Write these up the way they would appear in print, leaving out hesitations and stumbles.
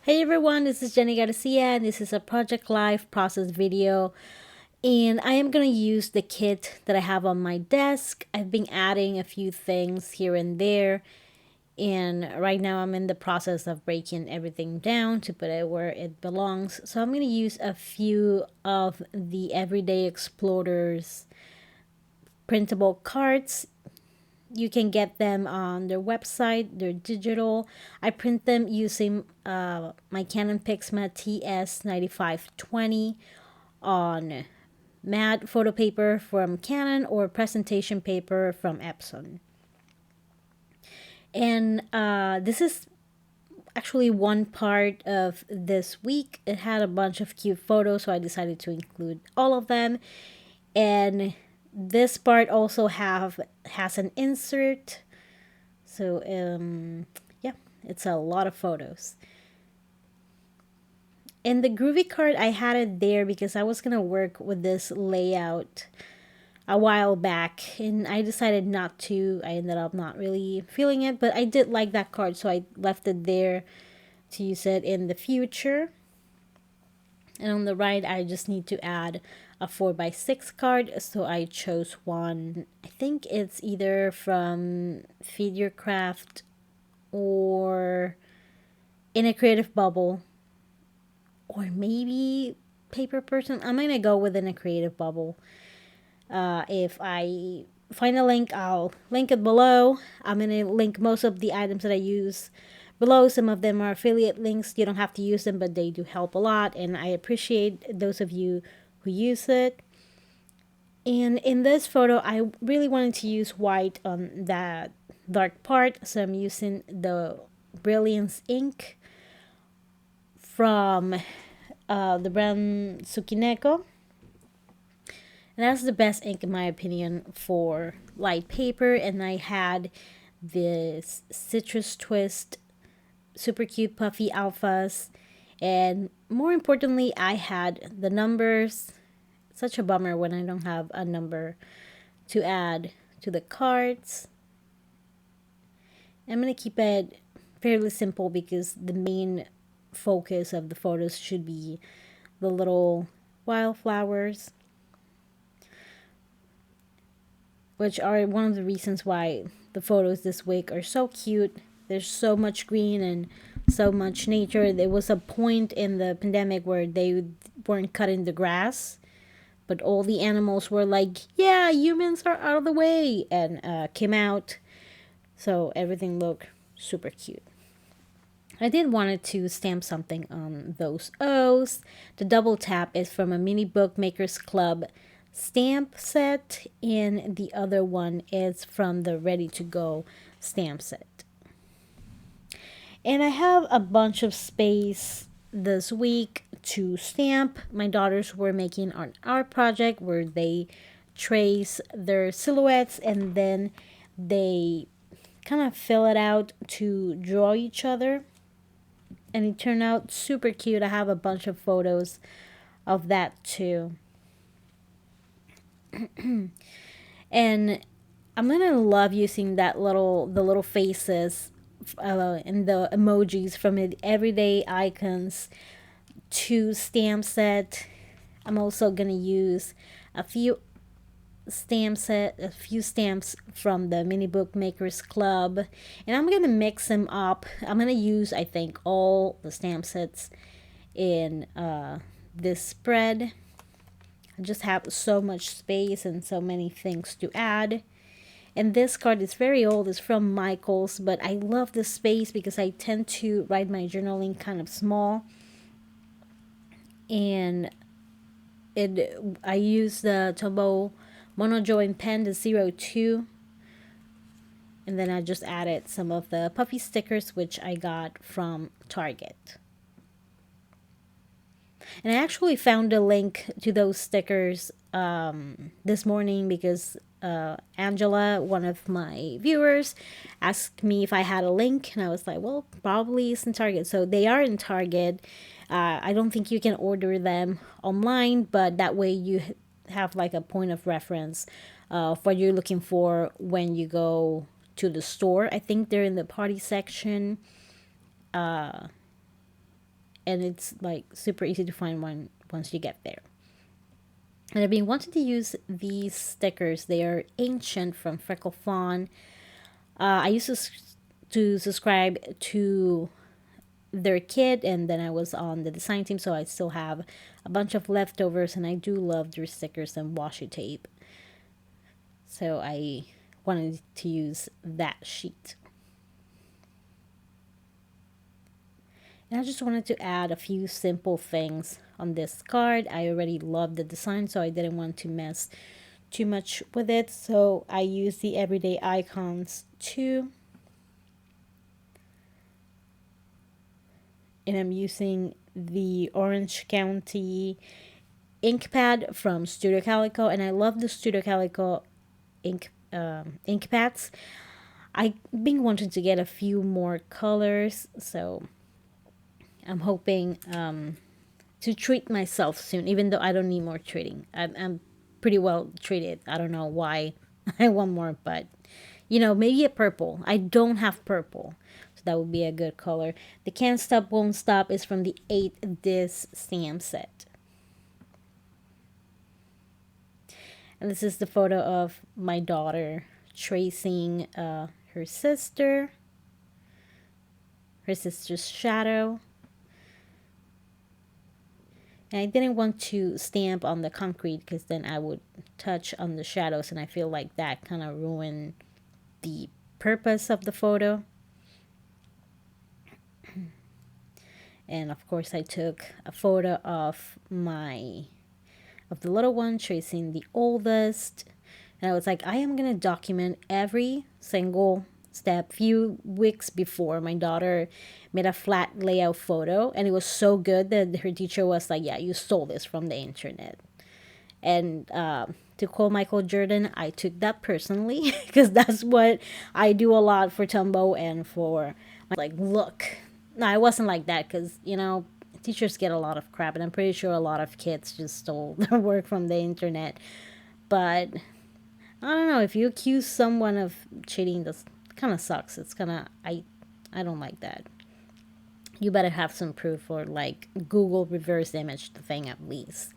Hey everyone, this is Jenny Garcia and this is a Project Life process video. And I am going to use the kit that I have on my desk. I've been adding a few things here and there. And right now I'm in the process of breaking everything down to put it where it belongs. So I'm going to use a few of the Everyday Explorers printable cards. You can get them on their website. They're digital. I print them using my Canon Pixma TS9520 on matte photo paper from Canon or presentation paper from Epson. And this is actually one part of this week. It had a bunch of cute photos, so I decided to include all of them. And this part also has an insert. So yeah, it's a lot of photos. And the Groovy card, I had it there because I was gonna work with this layout a while back, and I decided not to. I ended up not really feeling it, but I did like that card, so I left it there to use it in the future. And on the right, I just need to add a 4x6 card, so I chose one. I think it's either from Feed Your Craft or In a Creative Bubble, or maybe Paper Person. I'm gonna go with In a Creative Bubble. If I find a link, I'll link it below. I'm gonna link most of the items that I use below. Some of them are affiliate links. You don't have to use them, but they do help a lot, and I appreciate those of you who use it. And in this photo, I really wanted to use white on that dark part, so I'm using the Brilliance ink from the brand Tsukineko. And that's the best ink in my opinion for light paper. And I had this Citrus Twist super cute puffy alphas. And more importantly, I had the numbers. Such a bummer when I don't have a number to add to the cards. I'm going to keep it fairly simple because the main focus of the photos should be the little wildflowers, which are one of the reasons why the photos this week are so cute. There's so much green and so much nature. There was a point in the pandemic where they weren't cutting the grass, but all the animals were like, yeah, humans are out of the way, and came out. So everything looked super cute. I did wanted to stamp something on those O's. The double tap is from a mini bookmakers club stamp set, and the other one is from the ready to go stamp set. And I have a bunch of space this week to stamp. My daughters were making an art project where they trace their silhouettes and then they kind of fill it out to draw each other. And it turned out super cute. I have a bunch of photos of that too. And I'm gonna love using the little faces and the emojis from it, everyday icons to stamp set. I'm also gonna use a few a few stamps from the mini bookmakers club, and I'm gonna mix them up. I'm gonna use, I think, all the stamp sets in this spread. I just have so much space and so many things to add. And this card is very old. It's from Michaels, but I love this space because I tend to write my journaling kind of small. And I use the Tombow Monojoin pen, the 02. And then I just added some of the puffy stickers, which I got from Target. And I actually found a link to those stickers this morning because Angela, one of my viewers, asked me if I had a link. And I was like, well, probably it's in Target. So they are in Target. I don't think you can order them online, but that way you have like a point of reference of what you're looking for when you go to the store. I think they're in the party section. and it's like super easy to find one once you get there. And I've been wanting to use these stickers. They are ancient from Freckle Fawn. I used to subscribe to their kit, and then I was on the design team, so I still have a bunch of leftovers, and I do love their stickers and washi tape. So I wanted to use that sheet. And I just wanted to add a few simple things on this card. I already love the design, so I didn't want to mess too much with it. So I used the everyday icons too. And I'm using the Orange County ink pad from Studio Calico, and I love the Studio Calico ink pads. I've been wanting to get a few more colors, so I'm hoping to treat myself soon, even though I don't need more treating. I'm pretty well treated. I don't know why I want more, but you know, maybe a purple. I don't have purple, so that would be a good color. The Can't Stop Won't Stop is from the 8 disc stamp set. And this is the photo of my daughter tracing her sister's shadow. And I didn't want to stamp on the concrete because then I would touch on the shadows, and I feel like that kind of ruined the purpose of the photo. And of course I took a photo of the little one tracing the oldest, and I was like, I am gonna document every single step. Few weeks before, my daughter made a flat layout photo, and it was so good that her teacher was like, yeah, you stole this from the internet. And to quote Michael Jordan, I took that personally because that's what I do a lot for Tumbo and for like, look. No, I wasn't like that because, you know, teachers get a lot of crap, and I'm pretty sure a lot of kids just stole their work from the internet. But I don't know, if you accuse someone of cheating, this kind of sucks. It's kind of, I don't like that. You better have some proof, or like Google reverse image the thing at least.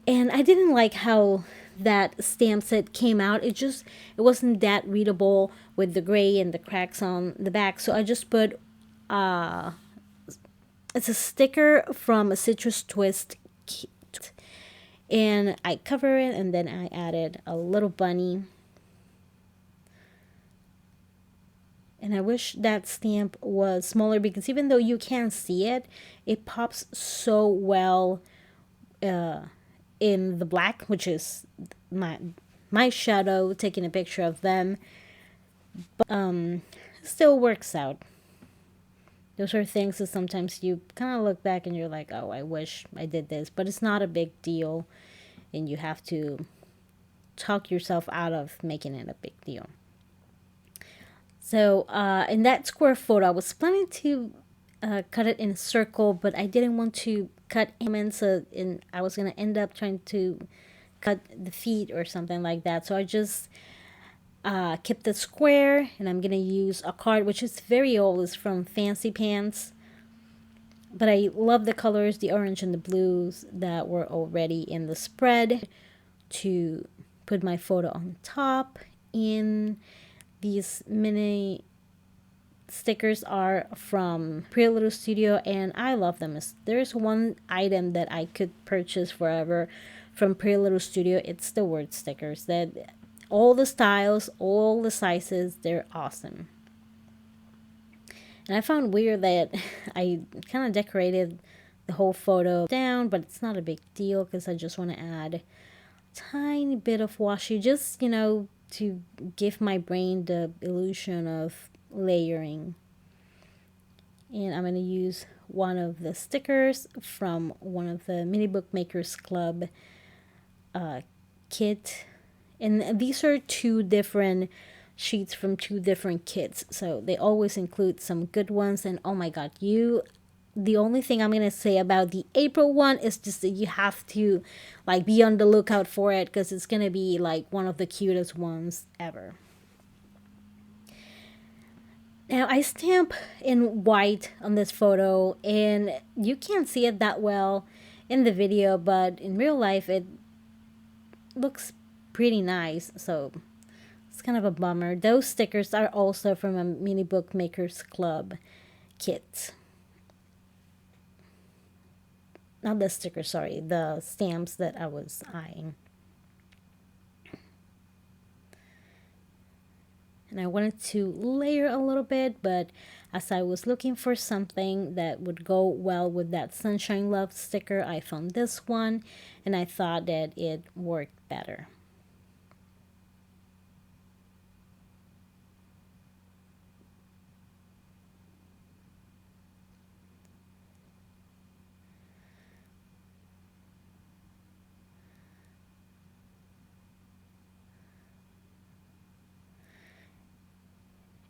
And I didn't like how that stamp set came out. It wasn't that readable with the gray and the cracks on the back. So I just put it's a sticker from a Citrus Twist kit, and I cover it, and then I added a little bunny. And I wish that stamp was smaller, because even though you can't see it, it pops so well in the black, which is my shadow, taking a picture of them. But still works out. Those are things that sometimes you kind of look back and you're like, oh, I wish I did this. But it's not a big deal, and you have to talk yourself out of making it a big deal. So in that square photo, I was planning to cut it in a circle, but I didn't want to cut elements, and I was going to end up trying to cut the feet or something like that. So I just kept the square, and I'm going to use a card which is very old. It's from Fancy Pants, but I love the colors, the orange and the blues that were already in the spread, to put my photo on top. In these mini stickers are from Pretty Little Studio, and I love them. There's one item that I could purchase forever from Pretty Little Studio, it's the word stickers. That all the styles, all the sizes, they're awesome. And I found weird that I kind of decorated the whole photo down, but it's not a big deal because I just want to add a tiny bit of washi, just, you know, to give my brain the illusion of layering. And I'm going to use one of the stickers from one of the Mini Bookmakers Club kit. And these are two different sheets from two different kits, so they always include some good ones. And oh my god, the only thing I'm gonna say about the April one is just that you have to like be on the lookout for it, because it's gonna be like one of the cutest ones ever. Now Now I stamp in white on this photo, and you can't see it that well in the video, but in real life it looks pretty nice. So it's kind of a bummer. Those stickers are also from a Mini Bookmakers Club kit. Not the stickers, sorry, the stamps that I was eyeing. And I wanted to layer a little bit, but as I was looking for something that would go well with that Sunshine Love sticker, I found this one, and I thought that it worked better.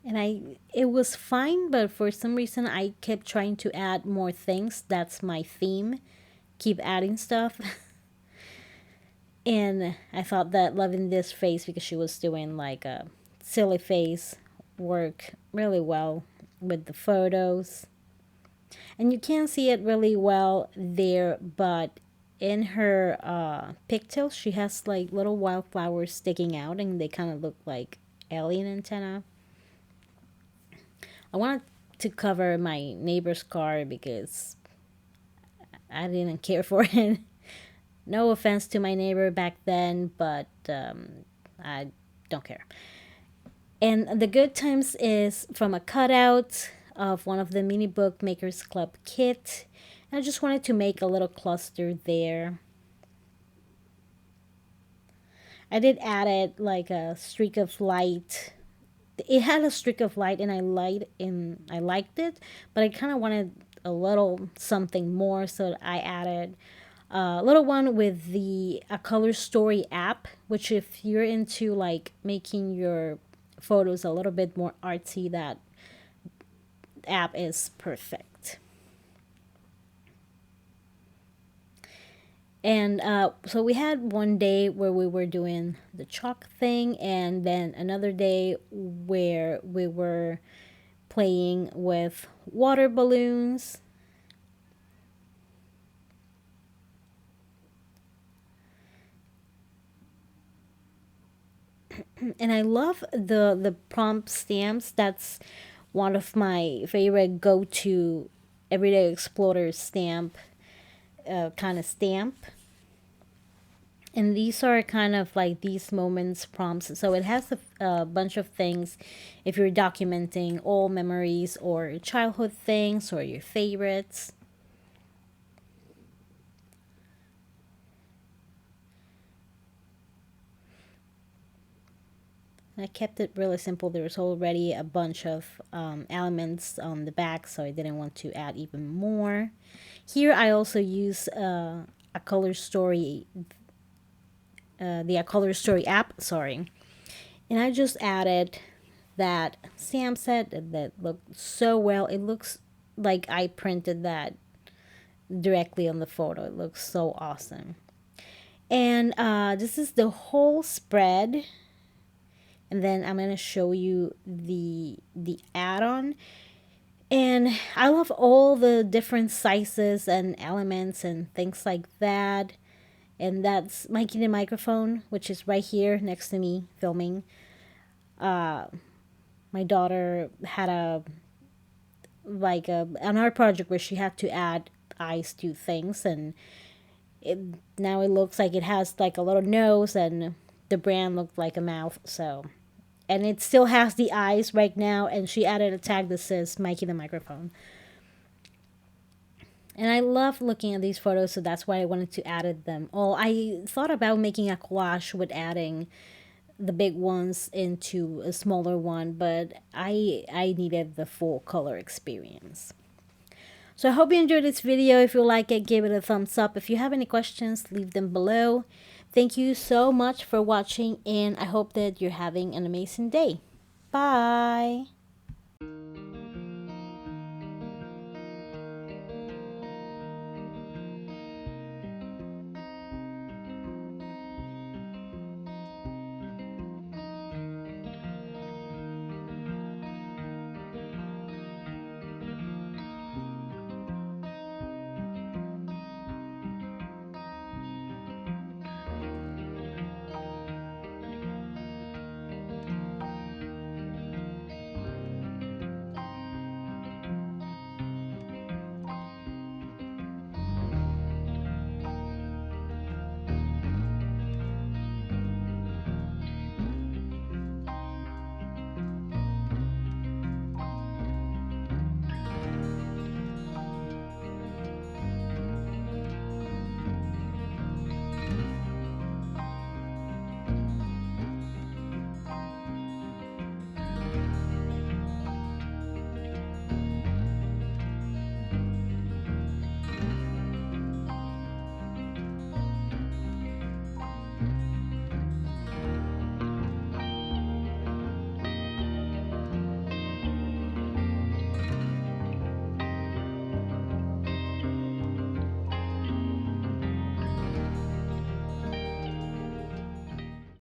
And it was fine, but for some reason I kept trying to add more things. That's my theme. Keep adding stuff. And I thought that loving this face, because she was doing like a silly face, work really well with the photos. And you can see it really well there, but in her pigtails she has like little wildflowers sticking out, and they kind of look like alien antenna. I wanted to cover my neighbor's car because I didn't care for it. No offense to my neighbor back then, but I don't care. And the good times is from a cutout of one of the Mini Bookmakers Club kit. And I just wanted to make a little cluster there. I did add it like a streak of light. It had a streak of light, and I liked it, but I kind of wanted a little something more, so I added a little one with the A Color Story app, which if you're into like making your photos a little bit more artsy, that app is perfect. And so we had one day where we were doing the chalk thing, and then another day where we were playing with water balloons. And I love the prompt stamps. That's one of my favorite go-to Everyday Explorer stamp, kind of stamp. And these are kind of like these moments prompts. So it has a bunch of things if you're documenting all memories or childhood things or your favorites. I kept it really simple. There was already a bunch of elements on the back, so I didn't want to add even more. Here I also use a color story, the A Color Story app, sorry. And I just added that stamp set that looked so well. It looks like I printed that directly on the photo. It looks so awesome. And this is the whole spread, and then I'm gonna show you the add-on. And I love all the different sizes and elements and things like that. And that's Mikey the microphone, which is right here next to me filming. My daughter had an art project where she had to add eyes to things, and now it looks like it has like a little nose, and the brand looked like a mouth. So, and it still has the eyes right now, and she added a tag that says Mikey the microphone. And I love looking at these photos, so that's why I wanted to add them all. I thought about making a collage with adding the big ones into a smaller one, but I needed the full color experience. So I hope you enjoyed this video. If you like it, give it a thumbs up. If you have any questions, leave them below. Thank you so much for watching, and I hope that you're having an amazing day. Bye!